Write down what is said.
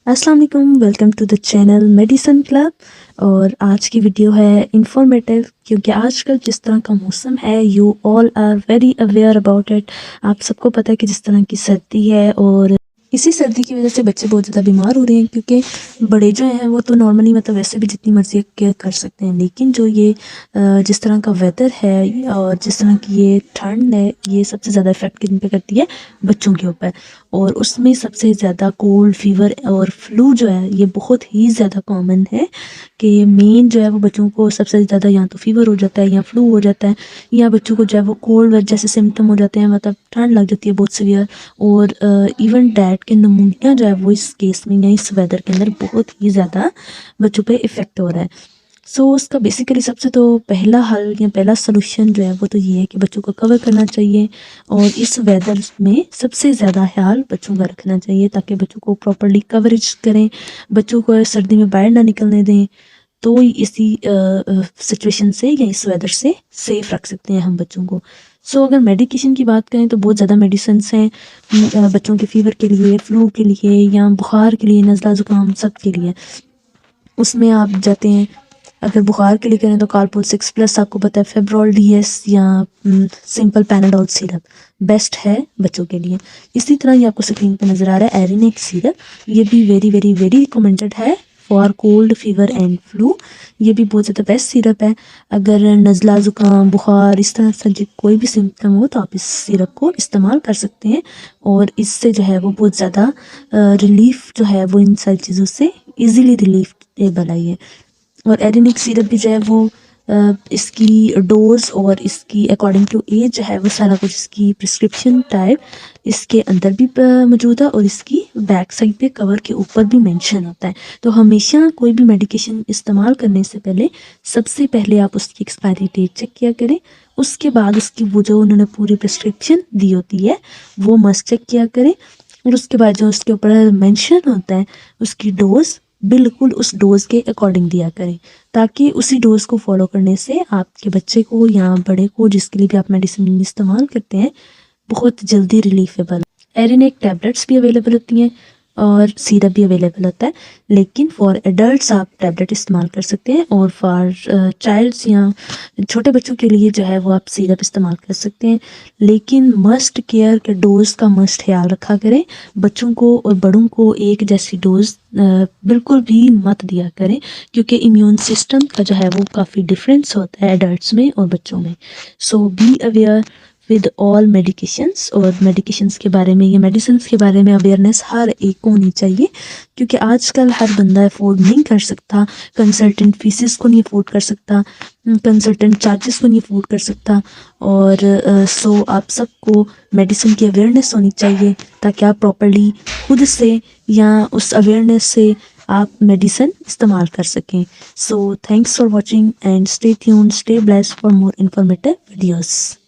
अस्सलाम वालेकुम, welcome to the channel medicine club. और आज की वीडियो है इंफॉर्मेटिव, क्योंकि आजकल जिस तरह का मौसम है you all are very aware about it. आप सबको पता है कि जिस तरह की सर्दी है और इसी सर्दी की वजह से बच्चे बहुत ज़्यादा बीमार हो रहे हैं, क्योंकि बड़े जो हैं वो तो नॉर्मली मतलब वैसे भी जितनी मर्जी केयर कर सकते हैं, लेकिन जो ये जिस तरह का वेदर है और जिस तरह की ये ठंड है, ये सबसे ज़्यादा इफ़ेक्ट किन पे करती है? बच्चों के ऊपर। और उसमें सबसे ज़्यादा कोल्ड फीवर और फ्लू जो है ये बहुत ही ज़्यादा कॉमन है कि मेन जो है वो बच्चों को सबसे ज़्यादा या तो फीवर हो जाता है या फ्लू हो जाता है, या बच्चों को जो है वो कोल्ड जैसे सिम्टम हो जाते हैं, मतलब ठंड लग जाती है बहुत सीवियर। और इवन डैड के नमूनिया जो है वो इस केस में या इस वेदर के अंदर बहुत ही ज़्यादा बच्चों पे इफ़ेक्ट हो रहा है। उसका बेसिकली सबसे तो पहला हल या पहला सोल्यूशन जो है वो तो ये है कि बच्चों को कवर करना चाहिए, और इस वेदर में सबसे ज़्यादा ख्याल बच्चों का रखना चाहिए ताकि बच्चों को प्रॉपर्ली कवरेज करें, बच्चों को सर्दी में बाहर ना निकलने दें। तो इसी सिचुएशन से या इस वेदर से सेफ रख सकते हैं हम बच्चों को। अगर मेडिकेशन की बात करें तो बहुत ज़्यादा मेडिसिन्स हैं बच्चों के फीवर के लिए, फ्लू के लिए या बुखार के लिए, नज़ला ज़ुकाम सब के लिए। उसमें आप जाते हैं, अगर बुखार के लिए करें तो कार्पोल 6+ आपको पता है, फेब्रोल DS या सिंपल पैनाडोल सिरप बेस्ट है बच्चों के लिए। इसी तरह ये आपको स्क्रीन पर नज़र आ रहा है एरिनेक सिरप, ये भी वेरी वेरी वेरी रिकमेंडेड है for cold fever and flu. ये भी बहुत ज़्यादा बेस्ट सिरप है। अगर नज़ला ज़ुकाम बुखार इस तरह से कोई भी सिम्टम हो तो आप इस सिरप को इस्तेमाल कर सकते हैं, और इससे जो है वो बहुत ज़्यादा रिलीफ जो है वो इन सारी चीज़ों से ईज़िली रिलीफेबल है। और एरिनिक सिरप भी जो है वो इसकी डोज और इसकी अकॉर्डिंग टू एज जो है वो सारा कुछ इसकी प्रिस्क्रिप्शन टाइप इसके अंदर भी मौजूद है, और इसकी बैक साइड पे कवर के ऊपर भी मेंशन होता है। तो हमेशा कोई भी मेडिकेशन इस्तेमाल करने से पहले सबसे पहले आप उसकी एक्सपायरी डेट चेक किया करें, उसके बाद उसकी वो जो उन्होंने पूरी प्रिस्क्रिप्शन दी होती है वो मस्ट चेक किया करें, और उसके बाद जो उसके ऊपर मेंशन होता है उसकी डोज बिल्कुल उस डोज़ के अकॉर्डिंग दिया करें, ताकि उसी डोज़ को फॉलो करने से आपके बच्चे को या बड़े को जिसके लिए भी आप मेडिसिन इस्तेमाल करते हैं बहुत जल्दी रिलीफेबल। एरिनेक टैबलेट्स भी अवेलेबल होती हैं और सिरप भी अवेलेबल होता है, लेकिन फॉर एडल्ट्स आप टैबलेट इस्तेमाल कर सकते हैं, और फॉर चाइल्ड्स या छोटे बच्चों के लिए जो है वो आप सिरप इस्तेमाल कर सकते हैं। लेकिन मस्ट केयर के डोज़ का मस्ट ख्याल रखा करें, बच्चों को और बड़ों को एक जैसी डोज़ बिल्कुल भी मत दिया करें, क्योंकि इम्यून सिस्टम का जो है वो काफ़ी डिफरेंस होता है एडल्ट्स में और बच्चों में। Be aware with all medications, और मेडिकेशंस के बारे में, ये मेडिसिन्स के बारे में अवेयरनेस हर एक को होनी चाहिए, क्योंकि आजकल हर बंदा अफोर्ड नहीं कर सकता, कंसल्टेंट फीसिस को नहीं अफोर्ड कर सकता, कंसल्टेंट चार्जेस को नहीं अफोर्ड कर सकता। और आप सबको मेडिसिन की अवेयरनेस होनी चाहिए ताकि आप प्रॉपर्ली खुद से या उस अवेयरनेस से आप मेडिसिन इस्तेमाल कर सकें। Thanks for watching and stay tuned, stay blessed for more informative videos.